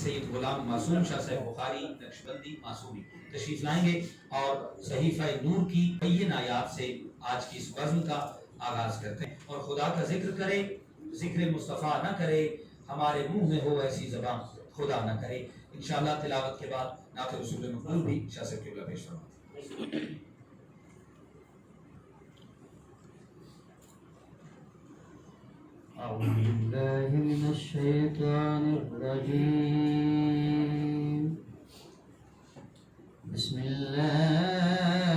सैयद गुलाम मासूम शाह साहब बुखारी नक्शबंदी मासूमी तशरीफ लाएंगे और सहीफा नूर की बैयन आयात से आज की इस बज़्म का आगाज करते हैं और खुदा का जिक्र करें, जिक्र मुस्तफ़ा न करे, हमारे मुंह में हो ऐसी ज़बान खुदा न करे। इंशाअल्लाह तिलावत के बाद नात रसूल मक़बूल भी शाह साहब क़िबला पेश फरमाएंगे। أعوذ بالله من الشيطان الرجيم. بسم الله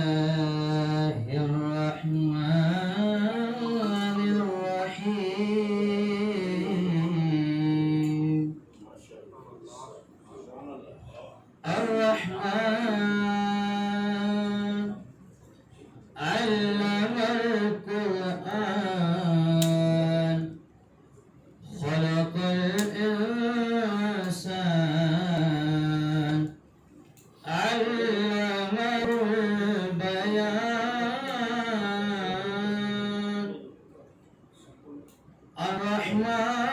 الرحمن الرحيم. الرحمن علم القرآن خلق الإنسان علمه البيان. الرحمن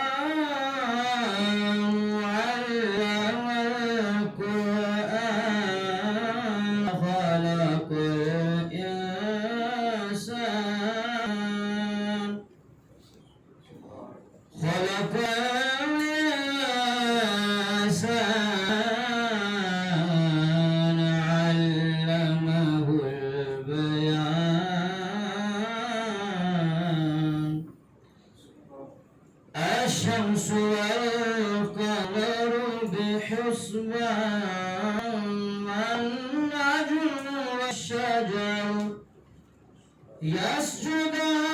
علم القرآن خلق الإنسان خلق الإنسان علمه البيان. الشمس والقمر بحسبان والنجم والشجر يسجدان